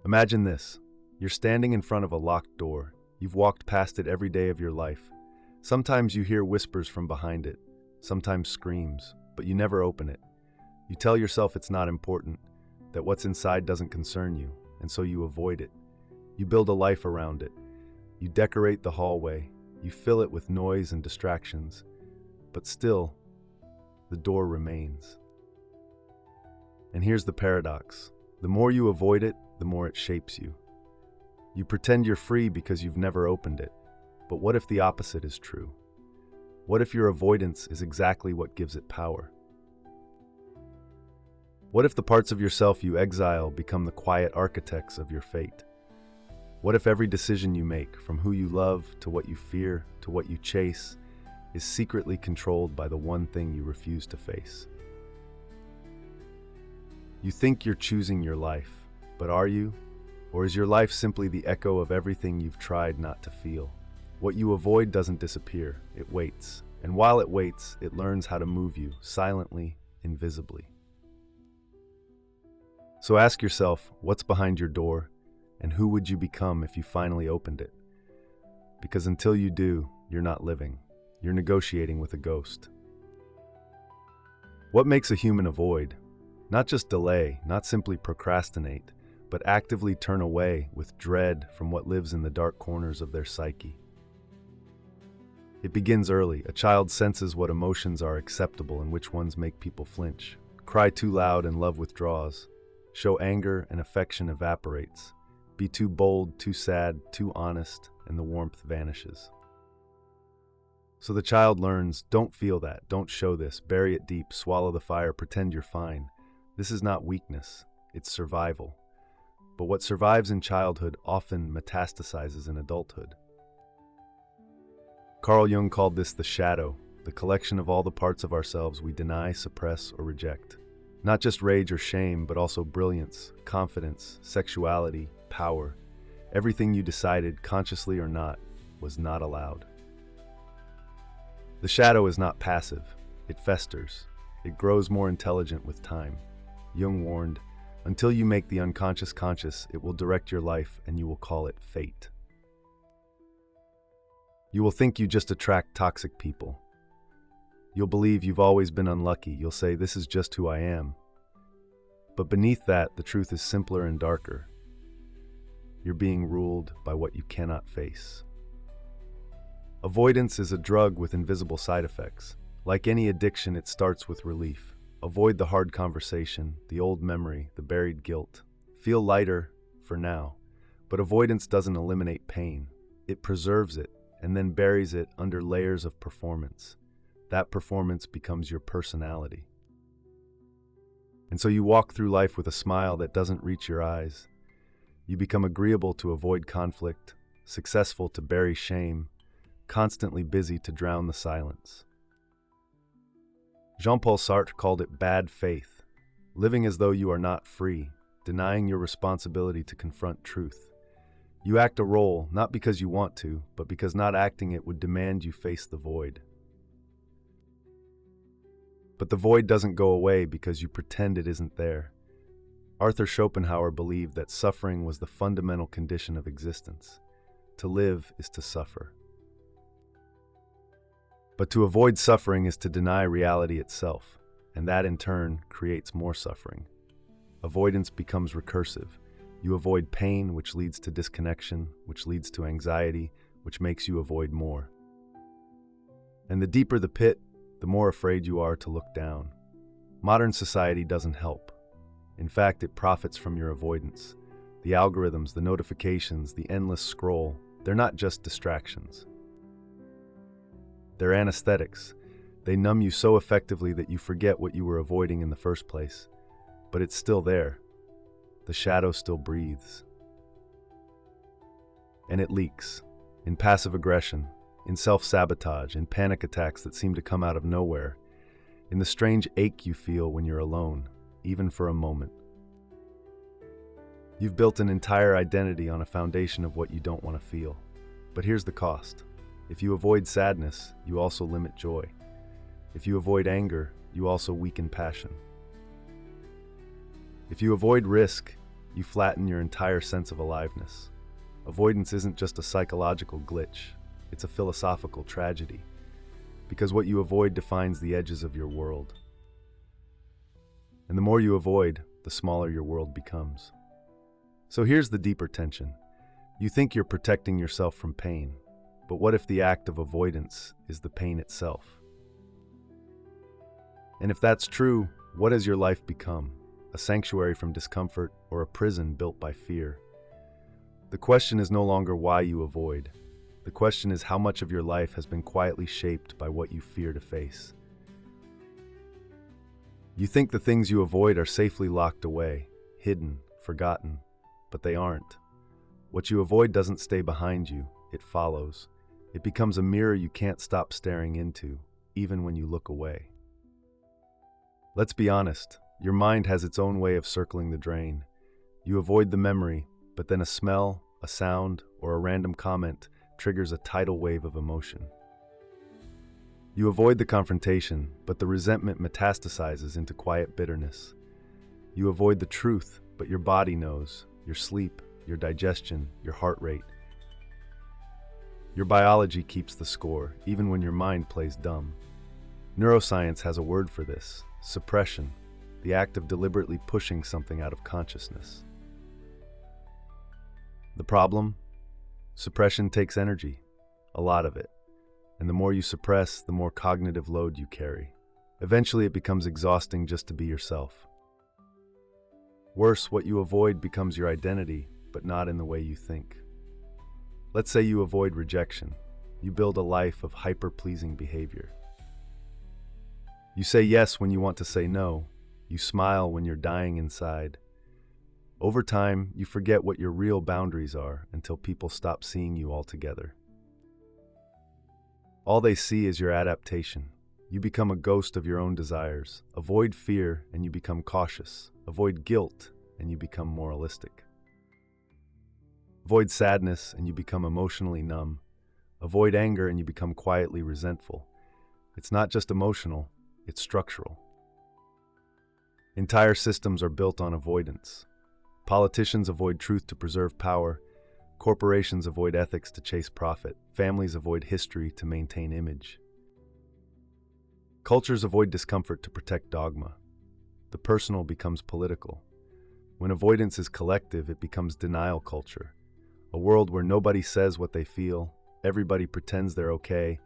Imagine this. You're standing in front of a locked door. You've walked past it every day of your life. Sometimes you hear whispers from behind it, sometimes screams, but you never open it. You tell yourself it's not important, that what's inside doesn't concern you, and so you avoid it. You build a life around it. You decorate the hallway. You fill it with noise and distractions. But still, the door remains. And here's the paradox. The more you avoid it, the more it shapes you. You pretend you're free because you've never opened it. But what if the opposite is true? What if your avoidance is exactly what gives it power? What if the parts of yourself you exile become the quiet architects of your fate? What if every decision you make, from who you love to what you fear to what you chase, is secretly controlled by the one thing you refuse to face? You think you're choosing your life, but are you? Or is your life simply the echo of everything you've tried not to feel? What you avoid doesn't disappear, it waits. And while it waits, it learns how to move you, silently, invisibly. So ask yourself, what's behind your door, and who would you become if you finally opened it? Because until you do, you're not living. You're negotiating with a ghost. What makes a human avoid? Not just delay, not simply procrastinate, but actively turn away with dread from what lives in the dark corners of their psyche. It begins early. A child senses what emotions are acceptable and which ones make people flinch. Cry too loud and love withdraws. Show anger and affection evaporates. Be too bold, too sad, too honest, and the warmth vanishes. So the child learns, don't feel that, don't show this, bury it deep, swallow the fire, pretend you're fine. This is not weakness, it's survival. But what survives in childhood often metastasizes in adulthood. Carl Jung called this the shadow, the collection of all the parts of ourselves we deny, suppress, or reject. Not just rage or shame, but also brilliance, confidence, sexuality, power. Everything you decided, consciously or not, was not allowed. The shadow is not passive. It festers. It grows more intelligent with time. Jung warned, until you make the unconscious conscious, it will direct your life and you will call it fate. You will think you just attract toxic people. You'll believe you've always been unlucky. You'll say, this is just who I am. But beneath that, the truth is simpler and darker. You're being ruled by what you cannot face. Avoidance is a drug with invisible side effects. Like any addiction, it starts with relief. Avoid the hard conversation, the old memory, the buried guilt. Feel lighter for now. But avoidance doesn't eliminate pain. It preserves it and then buries it under layers of performance. That performance becomes your personality. And so you walk through life with a smile that doesn't reach your eyes. You become agreeable to avoid conflict, successful to bury shame, constantly busy to drown the silence. Jean-Paul Sartre called it bad faith, living as though you are not free, denying your responsibility to confront truth. You act a role, not because you want to, but because not acting it would demand you face the void. But the void doesn't go away because you pretend it isn't there. Arthur Schopenhauer believed that suffering was the fundamental condition of existence. To live is to suffer. But to avoid suffering is to deny reality itself, and that in turn creates more suffering. Avoidance becomes recursive. You avoid pain, which leads to disconnection, which leads to anxiety, which makes you avoid more. And the deeper the pit, the more afraid you are to look down. Modern society doesn't help. In fact, it profits from your avoidance. The algorithms, the notifications, the endless scroll, they're not just distractions. They're anesthetics. They numb you so effectively that you forget what you were avoiding in the first place. But it's still there. The shadow still breathes. And it leaks, in passive aggression, in self-sabotage, in panic attacks that seem to come out of nowhere, in the strange ache you feel when you're alone, even for a moment. You've built an entire identity on a foundation of what you don't want to feel. But here's the cost. If you avoid sadness, you also limit joy. If you avoid anger, you also weaken passion. If you avoid risk, you flatten your entire sense of aliveness. Avoidance isn't just a psychological glitch, it's a philosophical tragedy. Because what you avoid defines the edges of your world. And the more you avoid, the smaller your world becomes. So here's the deeper tension. You think you're protecting yourself from pain, but what if the act of avoidance is the pain itself? And if that's true, what has your life become? A sanctuary from discomfort or a prison built by fear? The question is no longer why you avoid. The question is how much of your life has been quietly shaped by what you fear to face. You think the things you avoid are safely locked away, hidden, forgotten, but they aren't. What you avoid doesn't stay behind you, it follows. It becomes a mirror you can't stop staring into, even when you look away. Let's be honest, your mind has its own way of circling the drain. You avoid the memory, but then a smell, a sound, or a random comment triggers a tidal wave of emotion. You avoid the confrontation, but the resentment metastasizes into quiet bitterness. You avoid the truth, but your body knows, your sleep, your digestion, your heart rate. Your biology keeps the score, even when your mind plays dumb. Neuroscience has a word for this: suppression, the act of deliberately pushing something out of consciousness. The problem? Suppression takes energy, a lot of it. And the more you suppress, the more cognitive load you carry. Eventually it becomes exhausting just to be yourself. Worse, what you avoid becomes your identity, but not in the way you think. Let's say you avoid rejection. You build a life of hyper-pleasing behavior. You say yes when you want to say no. You smile when you're dying inside. Over time, you forget what your real boundaries are until people stop seeing you altogether. All they see is your adaptation. You become a ghost of your own desires. Avoid fear and you become cautious. Avoid guilt and you become moralistic. Avoid sadness and you become emotionally numb. Avoid anger and you become quietly resentful. It's not just emotional, it's structural. Entire systems are built on avoidance. Politicians avoid truth to preserve power. Corporations avoid ethics to chase profit. Families avoid history to maintain image. Cultures avoid discomfort to protect dogma. The personal becomes political. When avoidance is collective, it becomes denial culture. A world where nobody says what they feel, everybody pretends they're okay,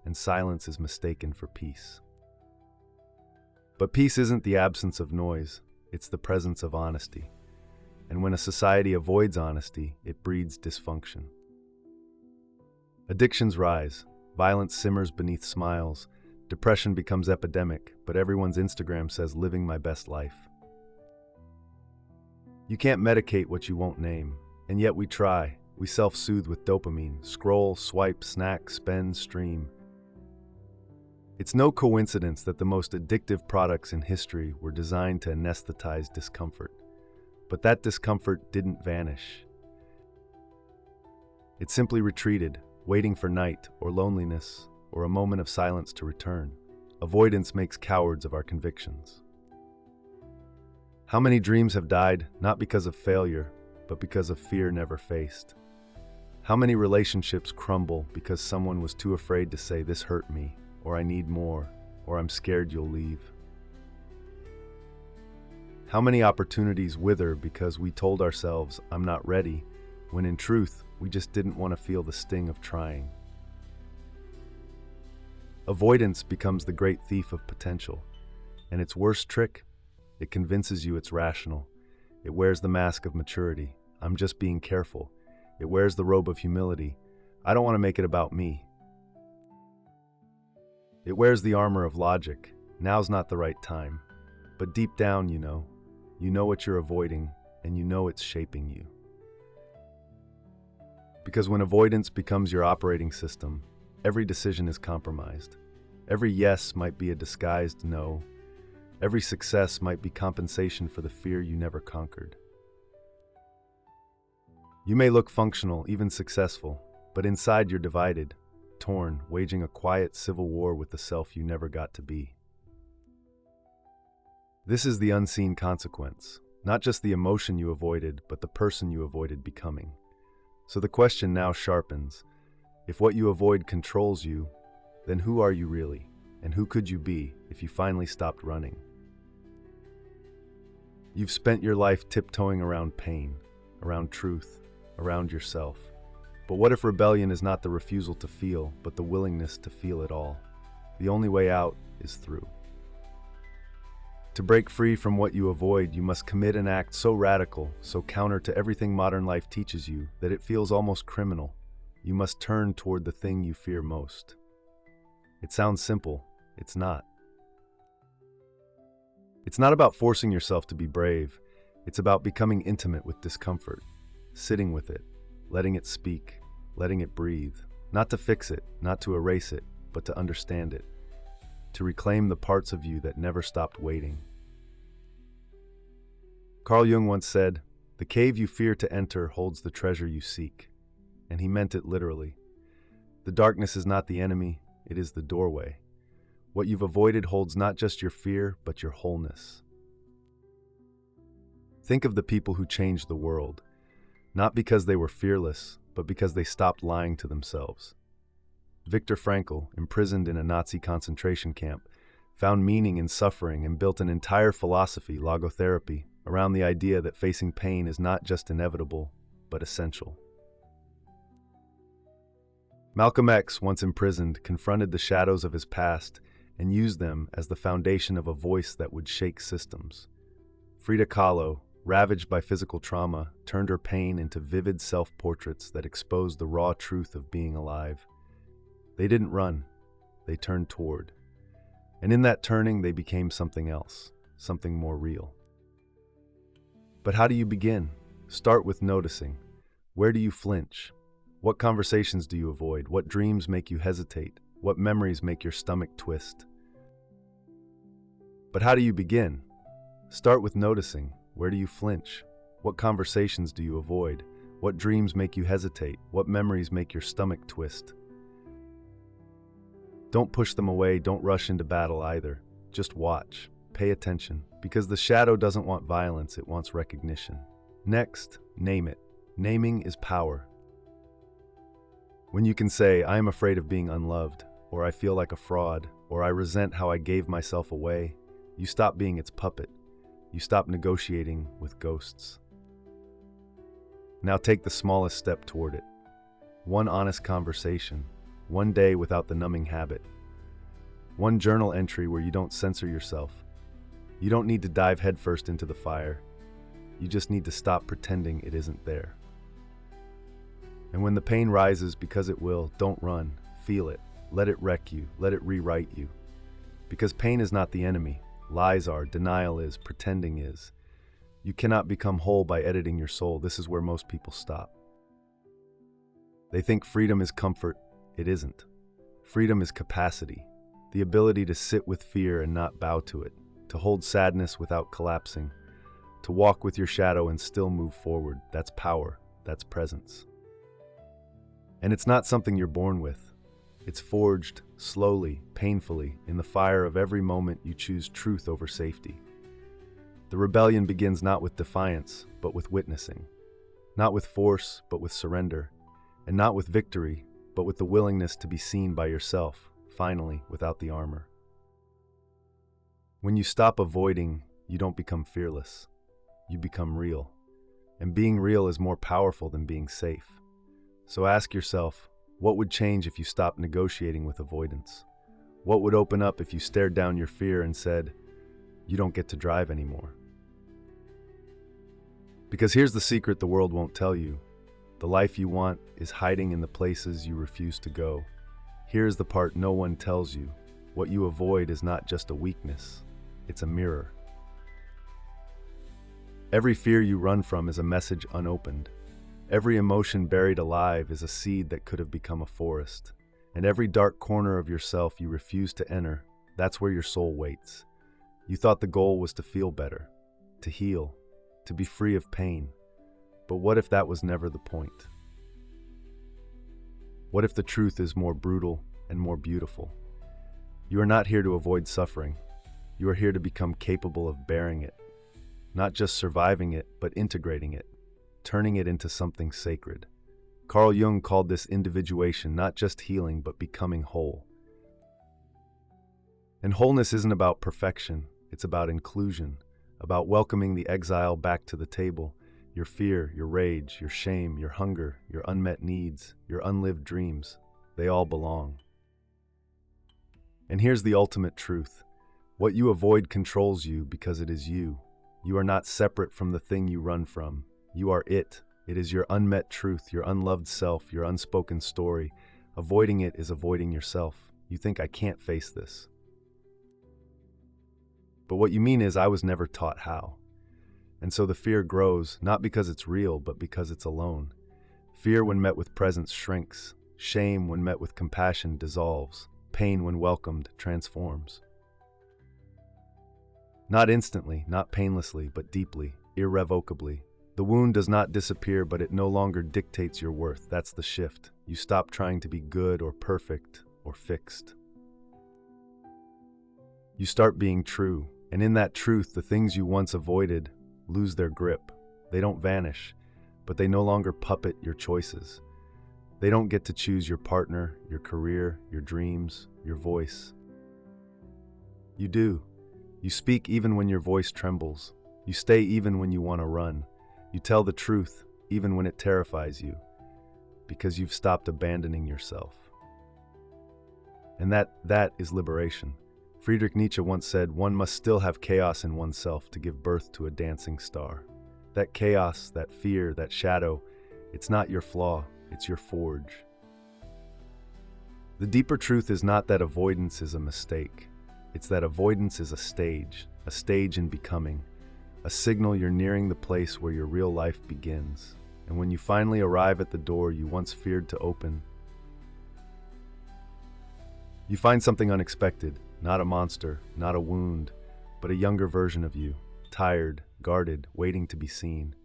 and silence is mistaken for peace. But peace isn't the absence of noise, it's the presence of honesty. And when a society avoids honesty, it breeds dysfunction. Addictions rise, violence simmers beneath smiles, depression becomes epidemic, but everyone's Instagram says living my best life. You can't medicate what you won't name, and yet we try. We self-soothe with dopamine, scroll, swipe, snack, spend, stream. It's no coincidence that the most addictive products in history were designed to anesthetize discomfort. But that discomfort didn't vanish. It simply retreated, waiting for night or loneliness or a moment of silence to return. Avoidance makes cowards of our convictions. How many dreams have died, not because of failure, but because of fear never faced? How many relationships crumble because someone was too afraid to say, "This hurt me," or "I need more," or "I'm scared you'll leave"? How many opportunities wither because we told ourselves, "I'm not ready," when in truth, we just didn't want to feel the sting of trying? Avoidance becomes the great thief of potential, and its worst trick, it convinces you it's rational. It wears the mask of maturity. "I'm just being careful." It wears the robe of humility. "I don't want to make it about me." It wears the armor of logic. "Now's not the right time." But deep down, you know what you're avoiding, and you know it's shaping you. Because when avoidance becomes your operating system, every decision is compromised. Every yes might be a disguised no. Every success might be compensation for the fear you never conquered. You may look functional, even successful, but inside you're divided, torn, waging a quiet civil war with the self you never got to be. This is the unseen consequence. Not just the emotion you avoided, but the person you avoided becoming. So the question now sharpens. If what you avoid controls you, then who are you really? And who could you be if you finally stopped running? You've spent your life tiptoeing around pain, around truth, around yourself. But what if rebellion is not the refusal to feel, but the willingness to feel it all? The only way out is through. To break free from what you avoid, you must commit an act so radical, so counter to everything modern life teaches you, that it feels almost criminal. You must turn toward the thing you fear most. It sounds simple. It's not. It's not about forcing yourself to be brave. It's about becoming intimate with discomfort, sitting with it, letting it speak, letting it breathe. Not to fix it, not to erase it, but to understand it. To reclaim the parts of you that never stopped waiting. Carl Jung once said, "The cave you fear to enter holds the treasure you seek." And he meant it literally. The darkness is not the enemy, it is the doorway. What you've avoided holds not just your fear, but your wholeness. Think of the people who changed the world, not because they were fearless, but because they stopped lying to themselves. Viktor Frankl, imprisoned in a Nazi concentration camp, found meaning in suffering and built an entire philosophy, logotherapy, around the idea that facing pain is not just inevitable, but essential. Malcolm X, once imprisoned, confronted the shadows of his past and used them as the foundation of a voice that would shake systems. Frida Kahlo, ravaged by physical trauma, turned her pain into vivid self-portraits that exposed the raw truth of being alive. They didn't run, they turned toward. And in that turning, they became something else, something more real. But how do you begin? Start with noticing. Where do you flinch? What conversations do you avoid? What dreams make you hesitate? What memories make your stomach twist? But how do you begin? Start with noticing. Where do you flinch? What conversations do you avoid? What dreams make you hesitate? What memories make your stomach twist? Don't push them away, don't rush into battle either. Just watch, pay attention, because the shadow doesn't want violence, it wants recognition. Next, name it. Naming is power. When you can say, "I am afraid of being unloved," or "I feel like a fraud," or "I resent how I gave myself away," you stop being its puppet. You stop negotiating with ghosts. Now take the smallest step toward it. One honest conversation. One day without the numbing habit. One journal entry where you don't censor yourself. You don't need to dive headfirst into the fire. You just need to stop pretending it isn't there. And when the pain rises, because it will, don't run. Feel it. Let it wreck you. Let it rewrite you. Because pain is not the enemy. Lies are, denial is, pretending is. You cannot become whole by editing your soul. This is where most people stop. They think freedom is comfort. It isn't. Freedom is capacity. The ability to sit with fear and not bow to it. To hold sadness without collapsing. To walk with your shadow and still move forward. That's power. That's presence. And it's not something you're born with. It's forged, slowly, painfully, in the fire of every moment you choose truth over safety. The rebellion begins not with defiance, but with witnessing. Not with force, but with surrender. And not with victory, but with the willingness to be seen by yourself, finally, without the armor. When you stop avoiding, you don't become fearless. You become real. And being real is more powerful than being safe. So ask yourself, what would change if you stopped negotiating with avoidance? What would open up if you stared down your fear and said, "You don't get to drive anymore"? Because here's the secret the world won't tell you. The life you want is hiding in the places you refuse to go. Here's the part no one tells you. What you avoid is not just a weakness, it's a mirror. Every fear you run from is a message unopened. Every emotion buried alive is a seed that could have become a forest. And every dark corner of yourself you refuse to enter, that's where your soul waits. You thought the goal was to feel better, to heal, to be free of pain. But what if that was never the point? What if the truth is more brutal and more beautiful? You are not here to avoid suffering. You are here to become capable of bearing it. not just surviving it, but integrating it, turning it into something sacred. Carl Jung called this individuation, not just healing, but becoming whole. And wholeness isn't about perfection, it's about inclusion, about welcoming the exile back to the table. Your fear, your rage, your shame, your hunger, your unmet needs, your unlived dreams, they all belong. And here's the ultimate truth. What you avoid controls you because it is you. You are not separate from the thing you run from. You are it. It is your unmet truth, your unloved self, your unspoken story. Avoiding it is avoiding yourself. You think, I can't face this. But what you mean is, I was never taught how. And so the fear grows, not because it's real, but because it's alone. Fear, when met with presence, shrinks. Shame, when met with compassion, dissolves. Pain, when welcomed, transforms. Not instantly, not painlessly, but deeply, irrevocably. The wound does not disappear, but it no longer dictates your worth. That's the shift. You stop trying to be good or perfect or fixed. You start being true, and in that truth, the things you once avoided lose their grip. They don't vanish, but they no longer puppet your choices. They don't get to choose your partner, your career, your dreams, your voice. You do. You speak even when your voice trembles. You stay even when you want to run. You tell the truth even when it terrifies you, because you've stopped abandoning yourself. And that is liberation. Friedrich Nietzsche once said, one must still have chaos in oneself to give birth to a dancing star. That chaos, that fear, that shadow, it's not your flaw, it's your forge. The deeper truth is not that avoidance is a mistake. It's that avoidance is a stage in becoming, a signal you're nearing the place where your real life begins. And when you finally arrive at the door you once feared to open, you find something unexpected, not a monster, not a wound, but a younger version of you, tired, guarded, waiting to be seen.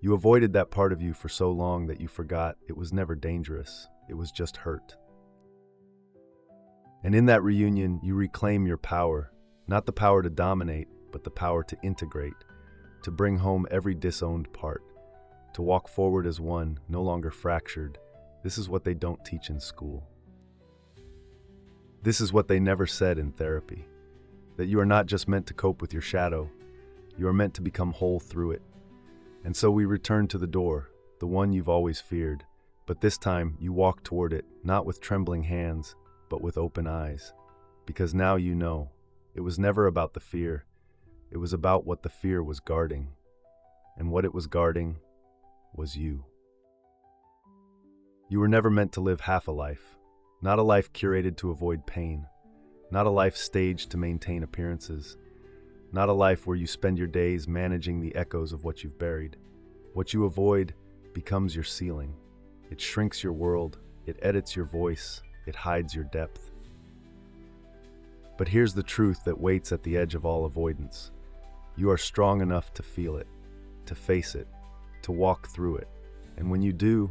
You avoided that part of you for so long that you forgot it was never dangerous, it was just hurt. And in that reunion, you reclaim your power, not the power to dominate, but the power to integrate, to bring home every disowned part, to walk forward as one, no longer fractured. This is what they don't teach in school. This is what they never said in therapy, that you are not just meant to cope with your shadow, you are meant to become whole through it. And so we return to the door, the one you've always feared, but this time you walk toward it, not with trembling hands, but with open eyes, because now you know, it was never about the fear, it was about what the fear was guarding, and what it was guarding was you. You were never meant to live half a life, not a life curated to avoid pain, not a life staged to maintain appearances, not a life where you spend your days managing the echoes of what you've buried. What you avoid becomes your ceiling. It shrinks your world, it edits your voice, it hides your depth. But here's the truth that waits at the edge of all avoidance. You are strong enough to feel it, to face it, to walk through it. And when you do,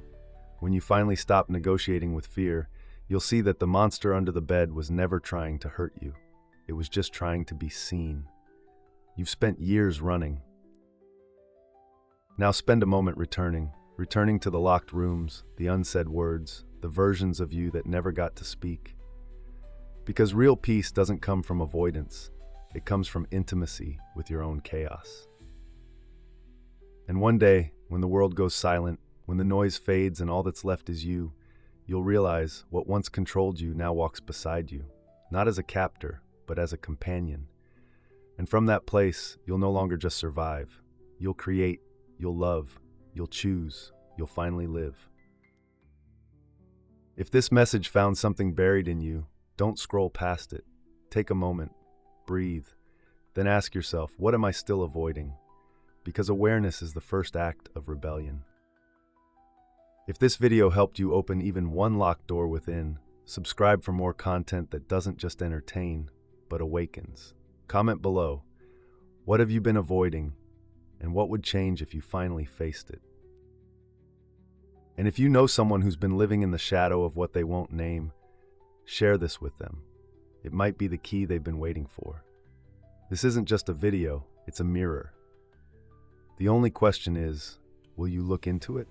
when you finally stop negotiating with fear, you'll see that the monster under the bed was never trying to hurt you. It was just trying to be seen. You've spent years running. Now spend a moment returning to the locked rooms, the unsaid words, the versions of you that never got to speak. Because real peace doesn't come from avoidance, it comes from intimacy with your own chaos. And one day, when the world goes silent, when the noise fades and all that's left is you, you'll realize what once controlled you now walks beside you, not as a captor, but as a companion. And from that place, you'll no longer just survive. You'll create, you'll love, you'll choose, you'll finally live. If this message found something buried in you, don't scroll past it. Take a moment, breathe, then ask yourself, what am I still avoiding? Because awareness is the first act of rebellion. If this video helped you open even one locked door within, subscribe for more content that doesn't just entertain, but awakens. Comment below, what have you been avoiding, and what would change if you finally faced it? And if you know someone who's been living in the shadow of what they won't name, share this with them. It might be the key they've been waiting for. This isn't just a video, it's a mirror. The only question is, will you look into it?